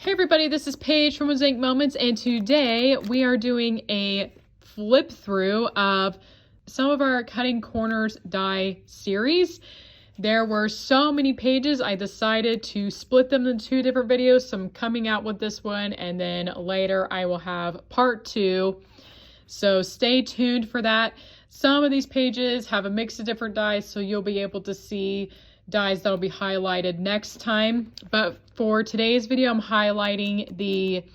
Hey everybody, this is Paige from Mosaic Moments, and today we are doing a flip through of some of our Cutting Corners die series. There were so many pages, I decided to split them into two different videos. So I'm coming out with this one, and then later I will have part two. So stay tuned for that. Some of these pages have a mix of different dies, so you'll be able to see dies that'll be highlighted next time. But for today's video, I'm highlighting the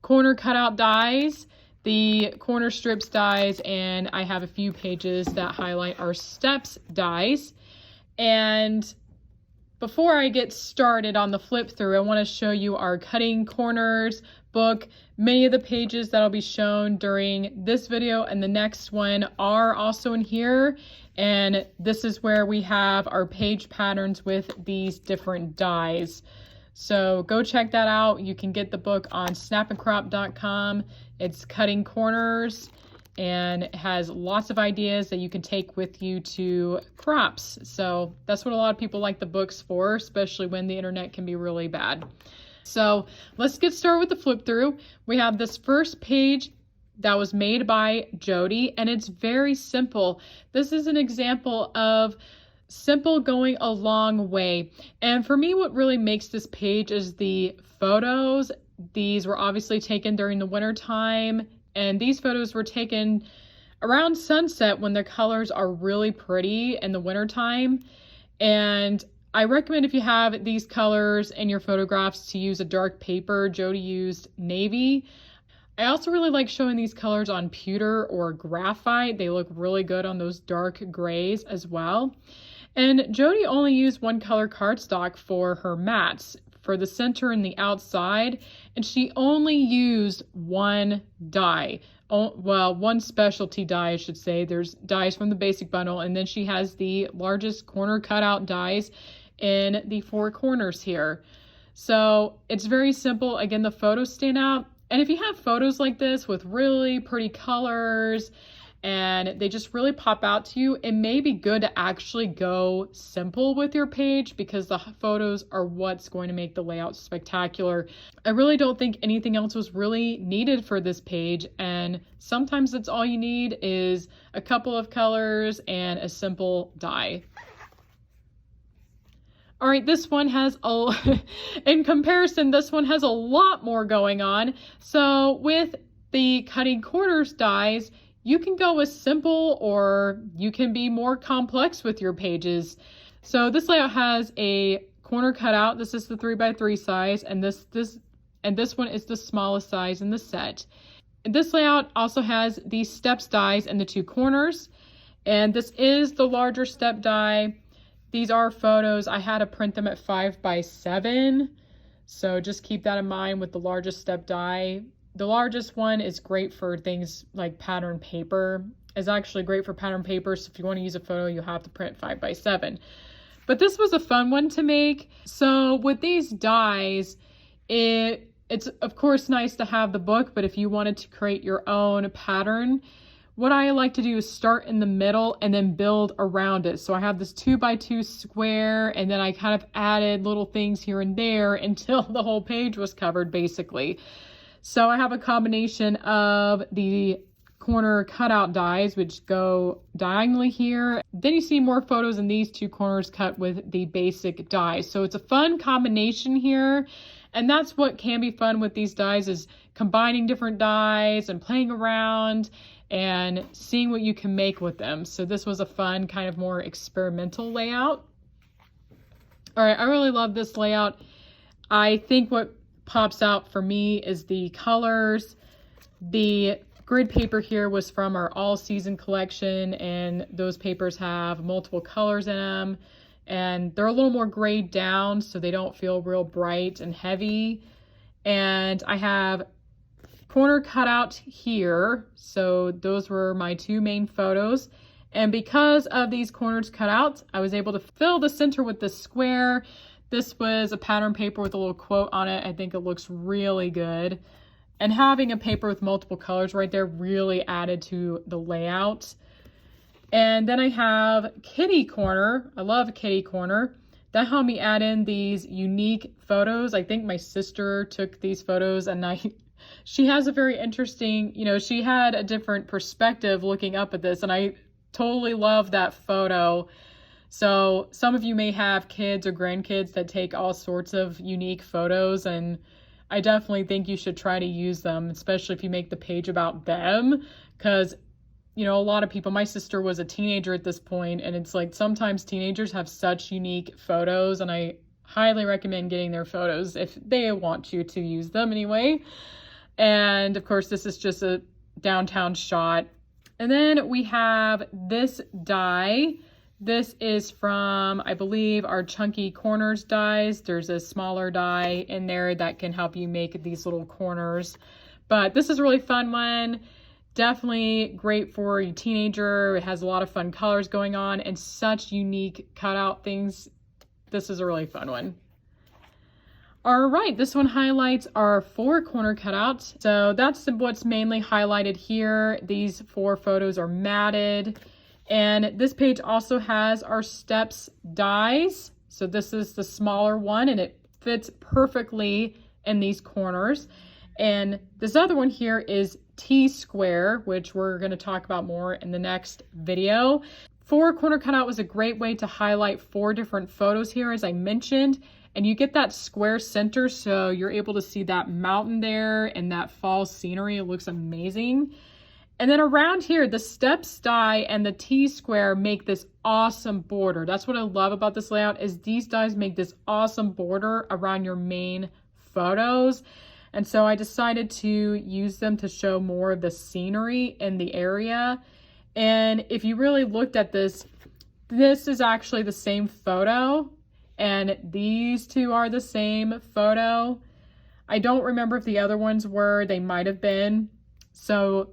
corner cutout dies, the corner strips dies, and I have a few pages that highlight our steps dies. And before I get started on the flip through, I want to show you our Cutting Corners book. Many of the pages that'll be shown during this video and the next one are also in here. And this is where we have our page patterns with these different dies. So go check that out. You can get the book on snapandcrop.com. It's Cutting Corners, and it has lots of ideas that you can take with you to crops. So that's what a lot of people like the books for, especially when the internet can be really bad. So let's get started with the flip through. We have this first page that was made by Jody, and it's very simple. This is an example of simple going a long way. And for me, what really makes this page is the photos. These were obviously taken during the winter time, and these photos were taken around sunset when the colors are really pretty in the winter time. And I recommend, if you have these colors in your photographs, to use a dark paper. Jody used navy. I also really like showing these colors on pewter or graphite. They look really good on those dark grays as well. And Jody only used one color cardstock for her mats, for the center and the outside, and she only used one die. Well, one specialty die, I should say. There's dies from the basic bundle, and then she has the largest corner cutout dies in the four corners here. So it's very simple. Again, the photos stand out. And if you have photos like this with really pretty colors and they just really pop out to you, it may be good to actually go simple with your page, because the photos are what's going to make the layout spectacular. I really don't think anything else was really needed for this page, and sometimes that's all you need is a couple of colors and a simple die. All right, this one has in comparison, this one has a lot more going on. So with the Cutting Corners dies, you can go with simple, or you can be more complex with your pages. So this layout has a corner cutout. This is the 3x3 size, and this one is the smallest size in the set. And this layout also has the steps dies in the two corners, and this is the larger step die. These are photos. I had to print them at 5x7. So just keep that in mind with the largest step die. The largest one is great for things like pattern paper. It's actually great for pattern paper. So if you want to use a photo, you have to print 5x7. But this was a fun one to make. So with these dies, it's of course nice to have the book, but if you wanted to create your own pattern, what I like to do is start in the middle and then build around it. So I have this 2x2 square, and then I kind of added little things here and there until the whole page was covered, basically. So I have a combination of the corner cutout dies, which go diagonally here. Then you see more photos in these two corners cut with the basic dies. So it's a fun combination here. And that's what can be fun with these dies, is combining different dies and playing around and seeing what you can make with them. So this was a fun, kind of more experimental layout. All right, I really love this layout. I think what pops out for me is the colors. The grid paper here was from our all season collection, and those papers have multiple colors in them, and they're a little more grayed down so they don't feel real bright and heavy. And I have corner cutout here, so those were my two main photos. And because of these corners cut out, I was able to fill the center with this square. This was a pattern paper with a little quote on it. I think it looks really good. And having a paper with multiple colors right there really added to the layout. And then I have kitty corner. I love kitty corner. that helped me add in these unique photos. I think my sister took these photos, and she has a very interesting, she had a different perspective looking up at this, and I totally love that photo. So some of you may have kids or grandkids that take all sorts of unique photos, and I definitely think you should try to use them, especially if you make the page about them, because a lot of people, my sister was a teenager at this point, and it's like sometimes teenagers have such unique photos, and I highly recommend getting their photos if they want you to use them anyway. And of course, this is just a downtown shot. And then we have this die. This is from, I believe, our Chunky Corners dies. There's a smaller die in there that can help you make these little corners. But this is a really fun one. Definitely great for a teenager. It has a lot of fun colors going on and such unique cutout things. This is a really fun one. All right, this one highlights our 4 corner cutouts. So that's what's mainly highlighted here. These 4 photos are matted. And this page also has our steps dies. So this is the smaller one, and it fits perfectly in these corners. And this other one here is T-square, which we're going to talk about more in the next video. 4 corner cutout was a great way to highlight 4 different photos here, as I mentioned. And you get that square center, so you're able to see that mountain there and that fall scenery. It looks amazing. And then around here, the steps die and the T-square make this awesome border. That's what I love about this layout, is these dies make this awesome border around your main photos. And so I decided to use them to show more of the scenery in the area. And if you really looked at this, this is actually the same photo, and these 2 are the same photo. I don't remember if the other ones were, they might have been. So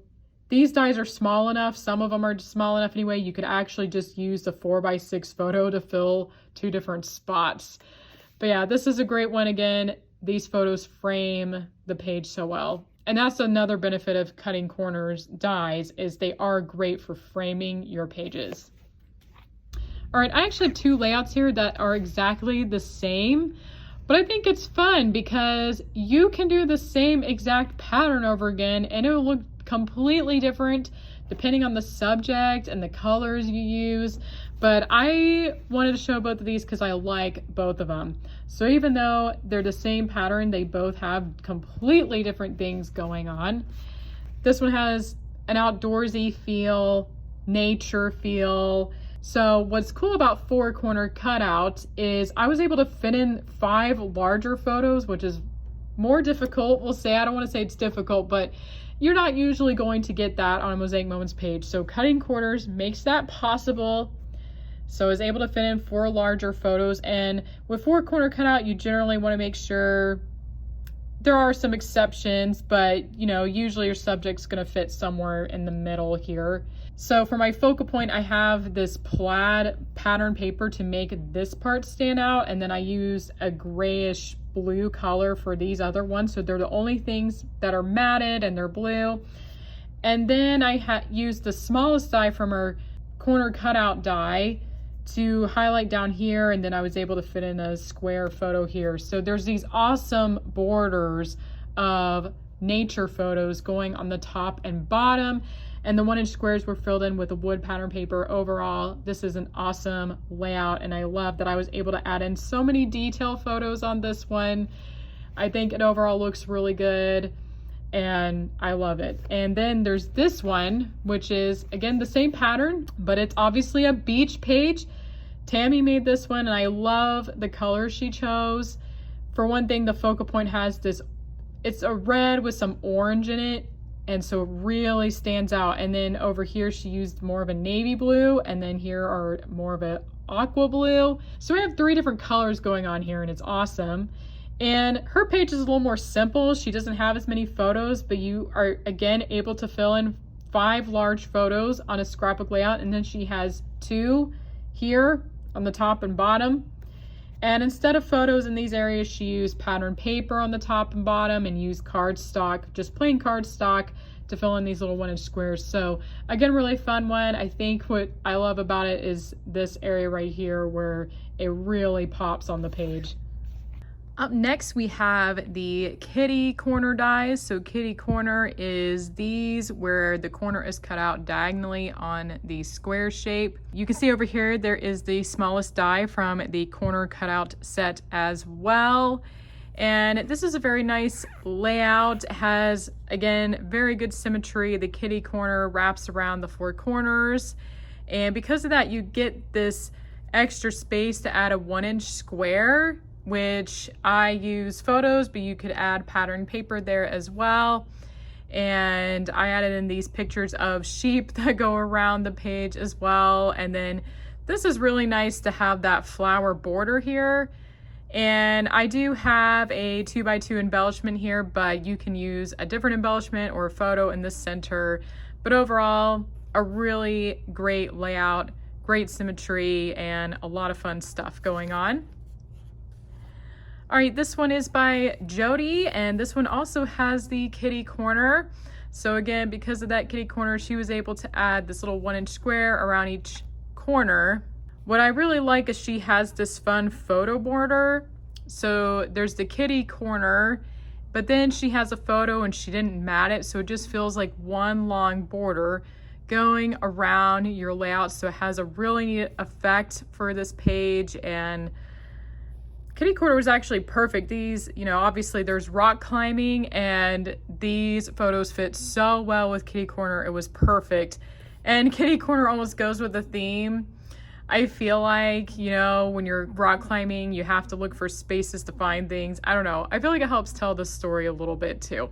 these dies are small enough, some of them are small enough anyway, you could actually just use the 4x6 photo to fill 2 different spots. But yeah, this is a great one. Again, these photos frame the page so well. And that's another benefit of cutting corners dies, is they are great for framing your pages. All right, I actually have 2 layouts here that are exactly the same, but I think it's fun because you can do the same exact pattern over again and it will look completely different depending on the subject and the colors you use. But I wanted to show both of these because I like both of them. So even though they're the same pattern, they both have completely different things going on. This one has an outdoorsy feel, nature feel. So what's cool about 4 corner cutout is I was able to fit in 5 larger photos, which is more difficult. We'll say, I don't want to say it's difficult, but you're not usually going to get that on a Mosaic Moments page. So cutting corners makes that possible. So I was able to fit in 4 larger photos, and with 4 corner cutout, you generally want to make sure there are some exceptions, but usually your subject's going to fit somewhere in the middle here. So for my focal point, I have this plaid pattern paper to make this part stand out, and then I use a grayish blue color for these other ones. So they're the only things that are matted and they're blue. And then I used the smallest die from our corner cutout die to highlight down here, and then I was able to fit in a square photo here. So there's these awesome borders of nature photos going on the top and bottom, and the 1-inch squares were filled in with a wood pattern paper. Overall, this is an awesome layout, and I love that I was able to add in so many detail photos on this one. I think it overall looks really good, and I love it. And then there's this one, which is again the same pattern, but it's obviously a beach page. Tammy made this one, and I love the color she chose. For one thing, the focal point has this, it's a red with some orange in it, and so it really stands out. And then over here she used more of a navy blue, and then here are more of a aqua blue. So we have 3 different colors going on here, and it's awesome. And her page is a little more simple. She doesn't have as many photos, but you are again able to fill in 5 large photos on a scrapbook layout, and then she has 2 here on the top and bottom. And instead of photos in these areas, she used pattern paper on the top and bottom and used cardstock, just plain cardstock, to fill in these little 1-inch squares. So again, really fun one. I think what I love about it is this area right here where it really pops on the page. Up next, we have the kitty corner dies. So kitty corner is these where the corner is cut out diagonally on the square shape. You can see over here, there is the smallest die from the corner cutout set as well. And this is a very nice layout. It has, again, very good symmetry. The kitty corner wraps around the 4 corners. And because of that, you get this extra space to add a 1-inch square, which I use photos, but you could add pattern paper there as well. And I added in these pictures of sheep that go around the page as well. And then this is really nice to have that flower border here. And I do have a 2x2 embellishment here, but you can use a different embellishment or a photo in the center. But overall, a really great layout, great symmetry, and a lot of fun stuff going on. All right, this one is by Jody, and this one also has the kitty corner. So again, because of that kitty corner, she was able to add this little 1-inch square around each corner. What I really like is she has this fun photo border. So there's the kitty corner, but then she has a photo and she didn't mat it, so it just feels like one long border going around your layout. So it has a really neat effect for this page, and kitty corner was actually perfect. These, obviously there's rock climbing, and these photos fit so well with kitty corner. It was perfect. And kitty corner almost goes with the theme. I feel like, when you're rock climbing, you have to look for spaces to find things. I don't know. I feel like it helps tell the story a little bit too.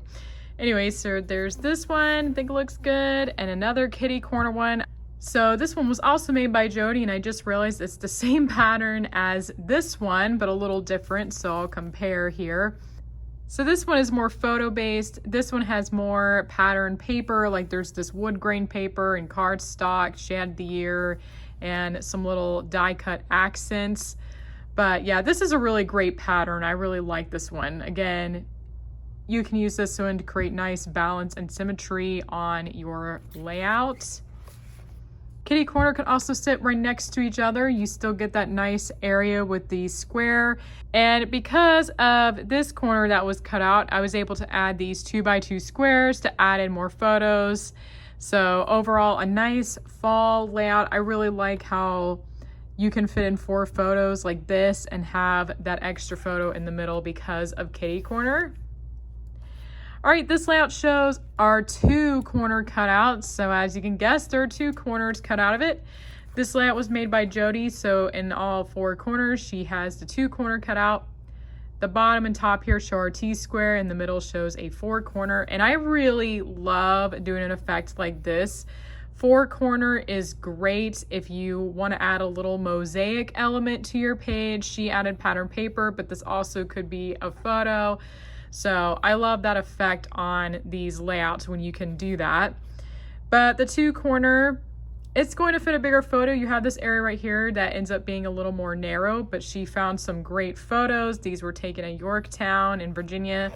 Anyway, so there's this one. I think it looks good. And another kitty corner one. So this one was also made by Jody, and I just realized it's the same pattern as this one, but a little different. So I'll compare here. So this one is more photo based. This one has more pattern paper, like there's this wood grain paper and cardstock. She had the ear and some little die cut accents. But yeah, this is a really great pattern. I really like this one. Again, you can use this one to create nice balance and symmetry on your layout. Kitty corner could also sit right next to each other. You still get that nice area with the square. And because of this corner that was cut out, I was able to add these 2x2 squares to add in more photos. So overall, a nice fall layout. I really like how you can fit in 4 photos like this and have that extra photo in the middle because of kitty corner. All right, this layout shows our 2 corner cutouts. So as you can guess, there are 2 corners cut out of it. This layout was made by Jody. So in all 4 corners, she has the 2 corner cutout. The bottom and top here show our T-square, and the middle shows a 4 corner. And I really love doing an effect like this. 4 corner is great if you want to add a little mosaic element to your page. She added pattern paper, but this also could be a photo. So I love that effect on these layouts when you can do that. But the 2 corner, it's going to fit a bigger photo. You have this area right here that ends up being a little more narrow, but she found some great photos. These were taken at Yorktown in Virginia.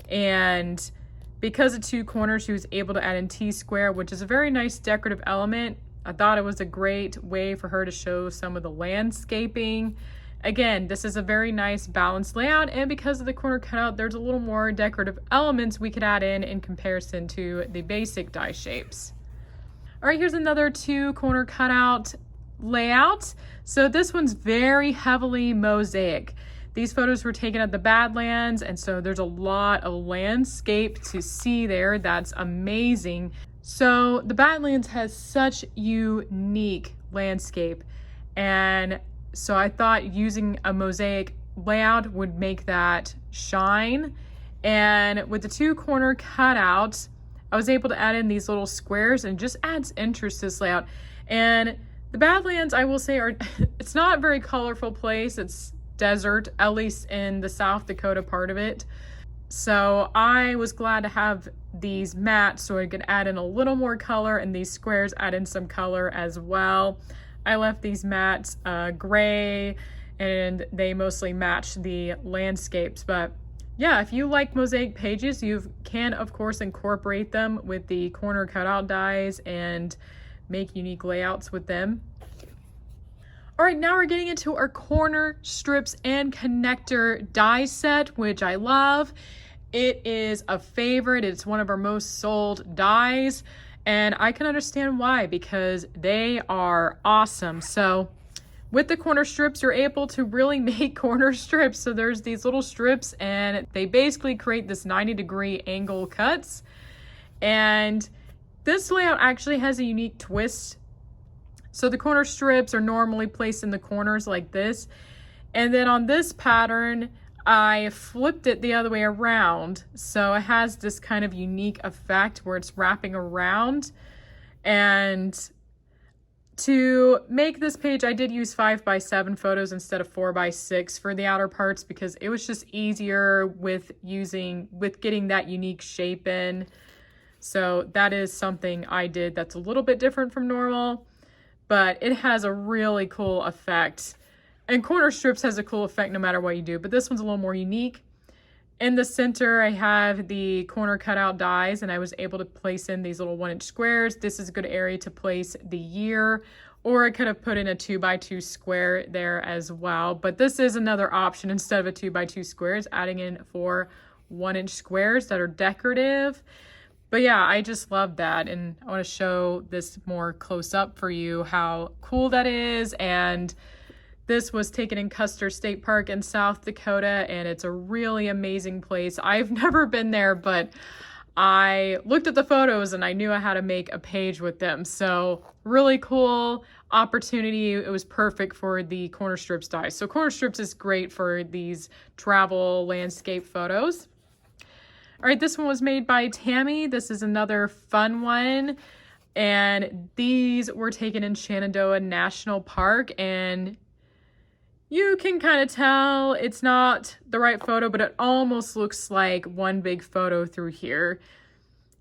And because of 2 corners, she was able to add in T-square, which is a very nice decorative element. I thought it was a great way for her to show some of the landscaping. Again, this is a very nice balanced layout, and because of the corner cutout, there's a little more decorative elements we could add in comparison to the basic die shapes. All right, here's another 2 corner cutout layout. So this one's very heavily mosaic. These photos were taken at the Badlands, and so there's a lot of landscape to see there. That's amazing. So the Badlands has such unique landscape, and so I thought using a mosaic layout would make that shine. And with the 2 corner cutouts, I was able to add in these little squares, and just adds interest to this layout. And the Badlands, I will say, it's not a very colorful place. It's desert, at least in the South Dakota part of it. So I was glad to have these matte so I could add in a little more color, and these squares add in some color as well. I left these mattes gray and they mostly match the landscapes. But yeah, if you like mosaic pages, you can of course incorporate them with the corner cutout dies and make unique layouts with them. All right, now we're getting into our corner strips and connector die set, which I love. It is a favorite. It's one of our most sold dies, and I can understand why, because they are awesome. So with the corner strips, you're able to really make corner strips. So there's these little strips, and they basically create this 90-degree angle cuts. And this layout actually has a unique twist. So the corner strips are normally placed in the corners like this. And then on this pattern, I flipped it the other way around. So it has this kind of unique effect where it's wrapping around. And to make this page, I did use 5x7 photos instead of 4x6 for the outer parts, because it was just easier with getting that unique shape in. So that is something I did that's a little bit different from normal, but it has a really cool effect. And corner strips has a cool effect no matter what you do, but this one's a little more unique. In the center, I have the corner cutout dies, and I was able to place in these little 1-inch squares. This is a good area to place the year, or I could have put in a 2x2 square there as well. But this is another option. Instead of a 2x2 squares, adding in 4 1-inch squares that are decorative. But yeah, I just love that, and I want to show this more close up for you how cool that is. And this was taken in Custer State Park in South Dakota, and it's a really amazing place. I've never been there, but I looked at the photos and I knew I had to make a page with them. So really cool opportunity. It was perfect for the corner strips die. So corner strips is great for these travel landscape photos. All right, this one was made by Tammy. This is another fun one. And these were taken in Shenandoah National Park, and you can kind of tell it's not the right photo, but it almost looks like one big photo through here.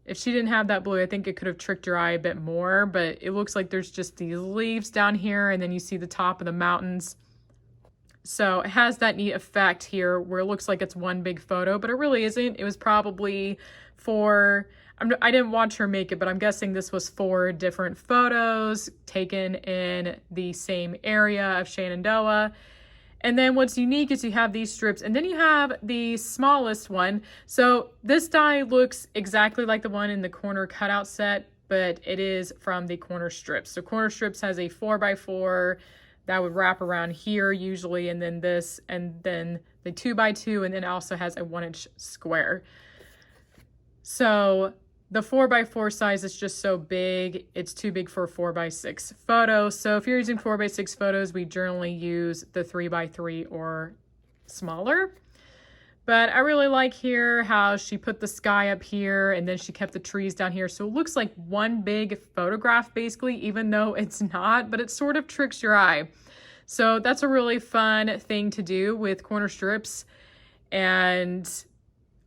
If she didn't have that blue, I think it could have tricked your eye a bit more, but it looks like there's just these leaves down here, and then you see the top of the mountains. So it has that neat effect here where it looks like it's one big photo, but it really isn't. It was probably I didn't watch her make it, but I'm guessing this was 4 different photos taken in the same area of Shenandoah. And then what's unique is you have these strips, and then you have the smallest one. So this die looks exactly like the one in the corner cutout set, but it is from the corner strips. So corner strips has a 4x4 that would wrap around here usually, and then this, and then the 2x2, and then it also has a 1-inch square. So the 4x4 size is just so big, it's too big for a 4x6 photo. So if you're using 4x6 photos, we generally use the 3x3 or smaller. But I really like here how she put the sky up here, and then she kept the trees down here. So it looks like one big photograph basically, even though it's not, but it sort of tricks your eye. So that's a really fun thing to do with corner strips. And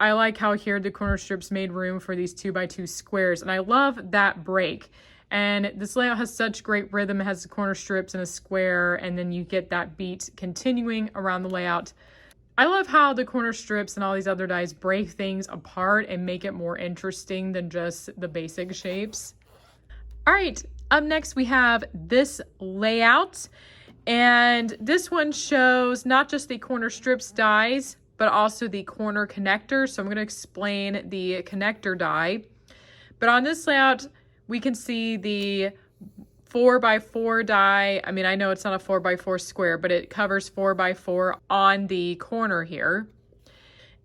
I like how here the corner strips made room for these 2x2 squares. And I love that break. And this layout has such great rhythm. It has the corner strips and a square, and then you get that beat continuing around the layout. I love how the corner strips and all these other dies break things apart and make it more interesting than just the basic shapes. All right, up next we have this layout. And this one shows not just the corner strips dies, but also the corner connector. So I'm going to explain the connector die. But on this layout, we can see the 4x4 die. I mean, I know it's not a 4x4 square, but it covers 4x4 on the corner here.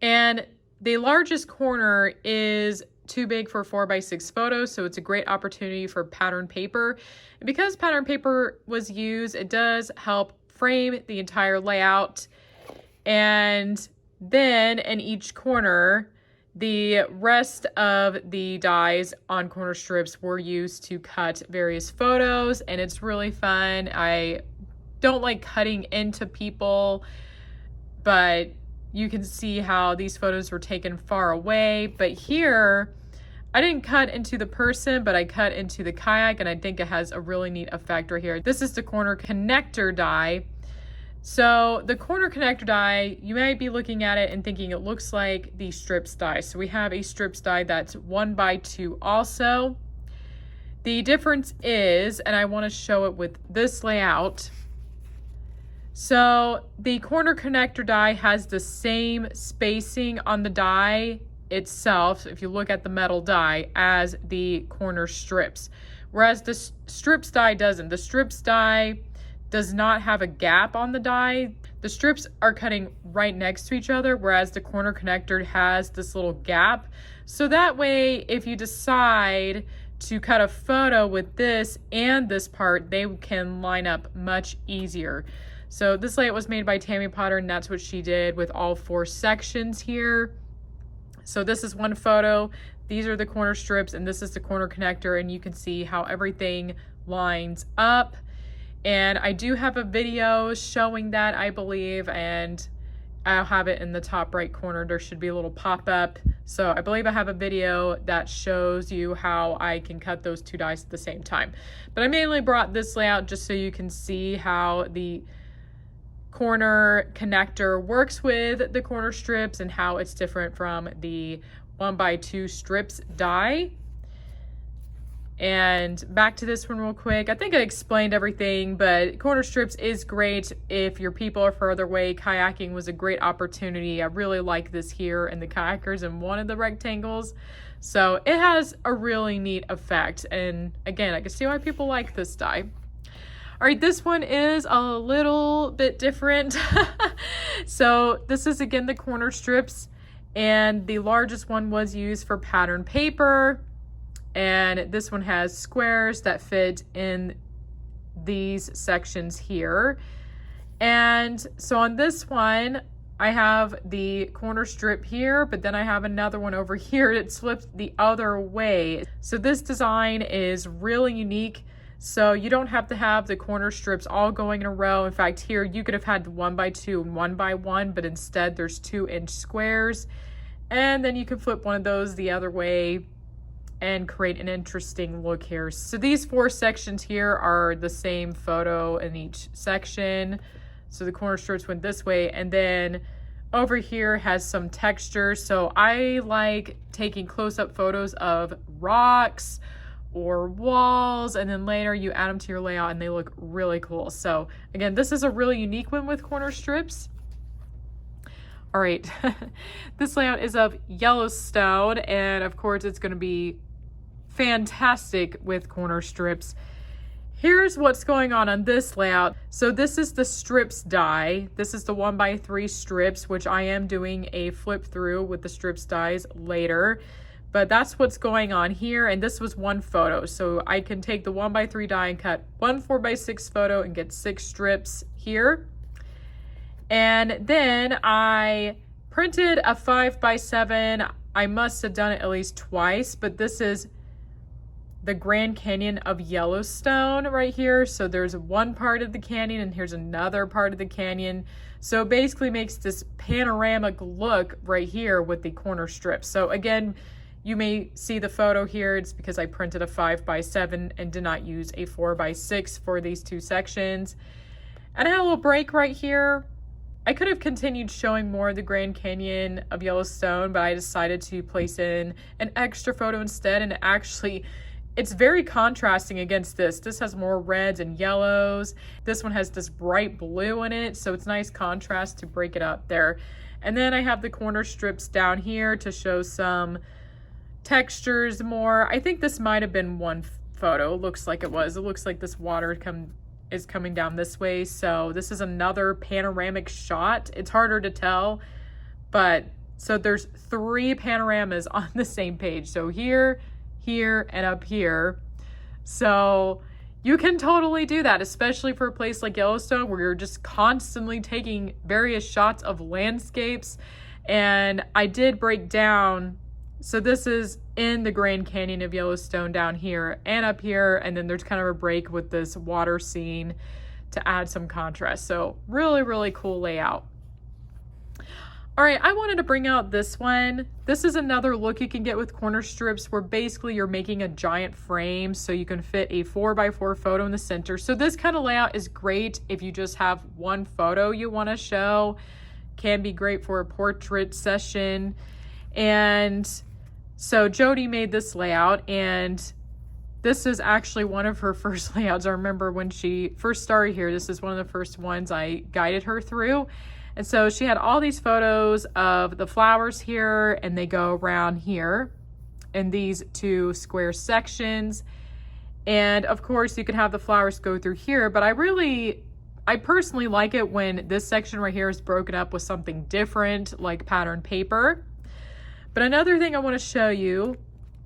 And the largest corner is too big for 4x6 photos, so it's a great opportunity for pattern paper. And because pattern paper was used, it does help frame the entire layout. And then in each corner, the rest of the dies on corner strips were used to cut various photos, and it's really fun. I don't like cutting into people, but you can see how these photos were taken far away. But here, I didn't cut into the person, but I cut into the kayak, and I think it has a really neat effect right here. This is the corner connector die So the corner connector die, you might be looking at it and thinking it looks like the strips die. So we have a strips die that's 1x2 also. The difference is, and I want to show it with this layout. So the corner connector die has the same spacing on the die itself, if you look at the metal die, as the corner strips. Whereas the strips die doesn't. The strips die does not have a gap on the die. The strips are cutting right next to each other, whereas the corner connector has this little gap. So that way, if you decide to cut a photo with this and this part, they can line up much easier. So this layout was made by Tammy Potter, and that's what she did with all 4 sections here. So this is one photo. These are the corner strips, and this is the corner connector, and you can see how everything lines up. And I do have a video showing that, I believe, and I'll have it in the top right corner. There should be a little pop-up. So I believe I have a video that shows you how I can cut those 2 dies at the same time. But I mainly brought this layout just so you can see how the corner connector works with the corner strips and how it's different from the 1x2 strips die. And back to this one real quick. I think I explained everything, but corner strips is great if your people are further away. Kayaking was a great opportunity. I really like this here, and the kayakers in one of the rectangles. So it has a really neat effect. And again, I can see why people like this die. All right, this one is a little bit different. So this is again the corner strips, and the largest one was used for pattern paper. And this one has squares that fit in these sections here. And so on this one, I have the corner strip here, but then I have another one over here that's flipped the other way. So this design is really unique. So you don't have to have the corner strips all going in a row. In fact, here you could have had the 1x2 and 1x1, but instead there's 2-inch squares. And then you can flip one of those the other way and create an interesting look here. So these 4 sections here are the same photo in each section. So the corner strips went this way, and then over here has some texture. So I like taking close-up photos of rocks or walls, and then later you add them to your layout and they look really cool. So again, this is a really unique one with corner strips. All right, this layout is of Yellowstone, and of course it's going to be fantastic with corner strips. Here's what's going on this layout. So this is the strips die. This is the 1x3 strips, which I am doing a flip through with the strips dies later. But that's what's going on here, and this was one photo. So I can take the 1x3 die and cut one 4x6 photo and get 6 strips here. And then I printed a 5x7. I must have done it at least twice, but this is the Grand Canyon of Yellowstone right here. So there's one part of the canyon and here's another part of the canyon. So it basically makes this panoramic look right here with the corner strips. So again, you may see the photo here. It's because I printed a 5x7 and did not use a 4x6 for these 2 sections. And I had a little break right here. I could have continued showing more of the Grand Canyon of Yellowstone, but I decided to place in an extra photo instead. And actually, it's very contrasting against this. This has more reds and yellows. This one has this bright blue in it. So it's nice contrast to break it up there. And then I have the corner strips down here to show some textures more. I think this might have been one photo. It looks like it was. It looks like this water is coming down this way. So this is another panoramic shot. It's harder to tell, but so there's 3 panoramas on the same page. So here, here, and up here. So you can totally do that, especially for a place like Yellowstone where you're just constantly taking various shots of landscapes. And I did break down, so this is in the Grand Canyon of Yellowstone down here and up here, and then there's kind of a break with this water scene to add some contrast. So really, really cool layout. All right, I wanted to bring out this one. This is another look you can get with corner strips where basically you're making a giant frame so you can fit a 4x4 photo in the center. So this kind of layout is great if you just have one photo you want to show. Can be great for a portrait session. And so Jody made this layout, and this is actually one of her first layouts. I remember when she first started here, this is one of the first ones I guided her through. And so she had all these photos of the flowers here, and they go around here in these two square sections. And of course you could have the flowers go through here, but I personally like it when this section right here is broken up with something different, like pattern paper. But another thing I want to show you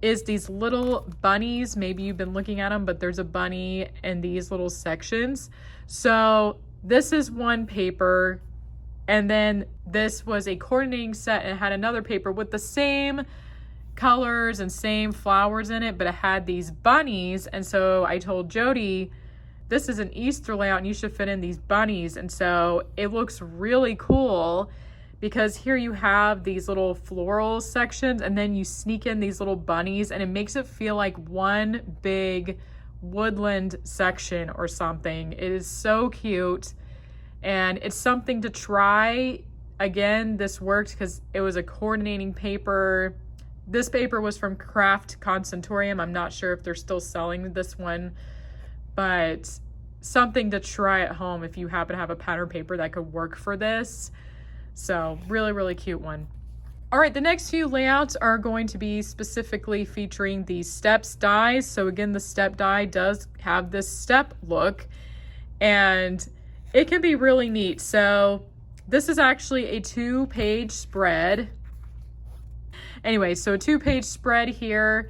is these little bunnies. Maybe you've been looking at them, but there's a bunny in these little sections. So this is one paper, and then this was a coordinating set, and it had another paper with the same colors and same flowers in it, but it had these bunnies. And so I told Jody, this is an Easter layout and you should fit in these bunnies. And so it looks really cool because here you have these little floral sections, and then you sneak in these little bunnies, and it makes it feel like one big woodland section or something. It is so cute, and it's something to try. Again, this worked because it was a coordinating paper. This paper was from Craft Concentorium. I'm not sure if they're still selling this one, but something to try at home if you happen to have a pattern paper that could work for this. So really, really cute one. All right, the next few layouts are going to be specifically featuring the steps dies. So again, the step die does have this step look, and it can be really neat. So this is actually a 2-page spread. Anyway, so a 2-page spread here.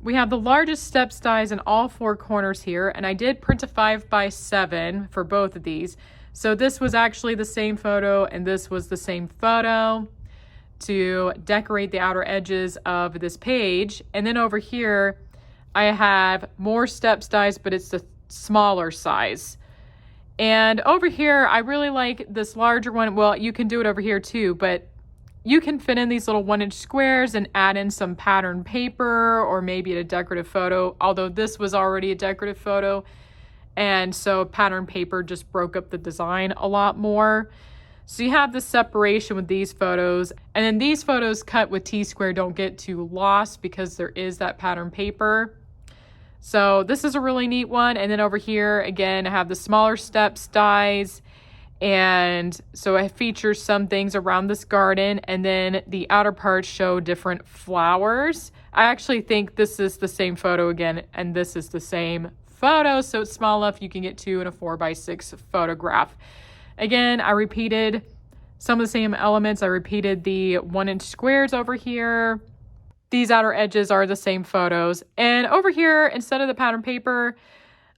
We have the largest steps dies in all 4 corners here, and I did print a 5x7 for both of these. So this was actually the same photo, and this was the same photo to decorate the outer edges of this page. And then over here, I have more steps dies, but it's the smaller size. And over here, I really like this larger one. Well, you can do it over here too, but you can fit in these little 1-inch squares and add in some pattern paper or maybe a decorative photo, although this was already a decorative photo. And so pattern paper just broke up the design a lot more. So you have the separation with these photos, and then these photos cut with T-square don't get too lost because there is that pattern paper. So this is a really neat one. And then over here, again, I have the smaller steps dies. And so it features some things around this garden, and then the outer parts show different flowers. I actually think this is the same photo again, and this is the same photo, so it's small enough you can get 2 in a 4x6 photograph. Again, I repeated some of the same elements. I repeated the 1-inch squares over here. These outer edges are the same photos. And over here, instead of the pattern paper,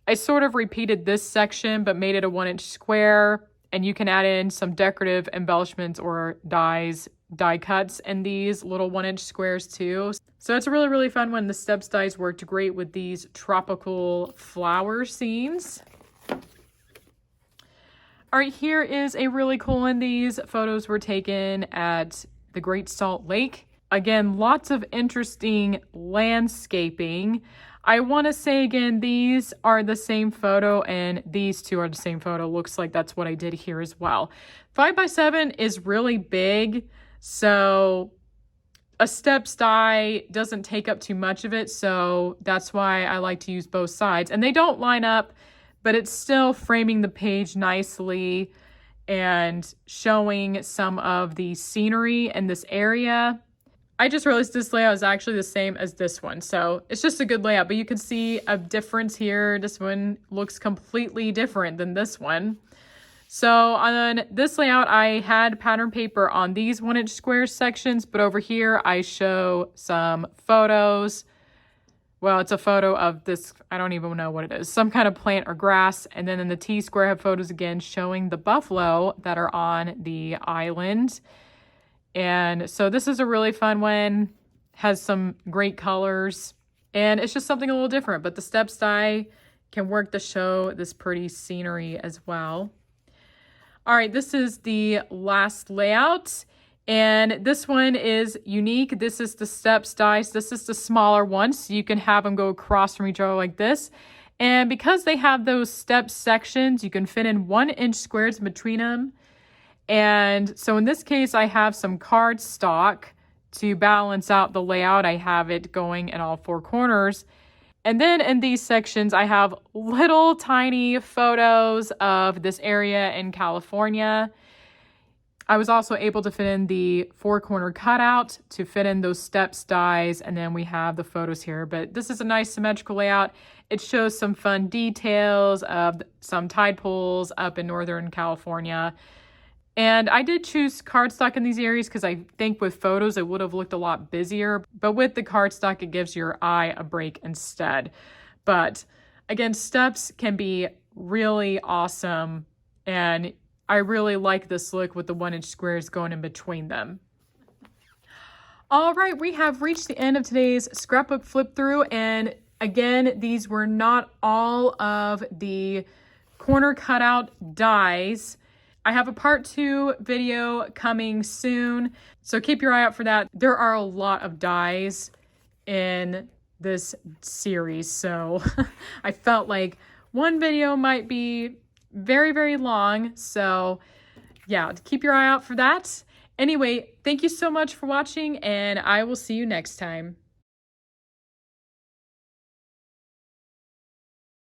I sort of repeated this section, but made it a 1-inch square. And you can add in some decorative embellishments or die cuts in these little 1-inch squares too. So it's a really, really fun one. The steps dies worked great with these tropical flower scenes. All right, here is a really cool one. These photos were taken at the Great Salt Lake. Again, lots of interesting landscaping. I want to say again, these are the same photo and these two are the same photo. Looks like that's what I did here as well. 5x7 is really big, so a steps die doesn't take up too much of it, so that's why I like to use both sides. And they don't line up, but it's still framing the page nicely and showing some of the scenery in this area. I just realized this layout is actually the same as this one, so it's just a good layout, but you can see a difference here. This one looks completely different than this one. So on this layout, I had pattern paper on these 1-inch square sections, but over here I show some photos. Well, it's a photo of this, I don't even know what it is, some kind of plant or grass. And then in the T-square, I have photos again showing the buffalo that are on the island. And so this is a really fun one, has some great colors, and it's just something a little different, but the steps die can work to show this pretty scenery as well. All right, this is the last layout, And this one is unique. This is the steps dies. This is the smaller one, so you can have them go across from each other like this. And because they have those step sections, you can fit in 1-inch squares between them. And so in this case, I have some cardstock to balance out the layout. I have it going in all 4 corners. And then in these sections, I have little tiny photos of this area in California. I was also able to fit in the 4-corner cutout to fit in those steps dies, and then we have the photos here. But this is a nice symmetrical layout. It shows some fun details of some tide pools up in Northern California. And I did choose cardstock in these areas because I think with photos it would have looked a lot busier. But with the cardstock, it gives your eye a break instead. But again, steps can be really awesome. And I really like this look with the 1-inch squares going in between them. All right, we have reached the end of today's scrapbook flip through. And again, these were not all of the corner cutout dies. I have a part 2 video coming soon, so keep your eye out for that. There are a lot of dies in this series, so I felt like one video might be very, very long. So yeah, keep your eye out for that. Anyway, thank you so much for watching, and I will see you next time.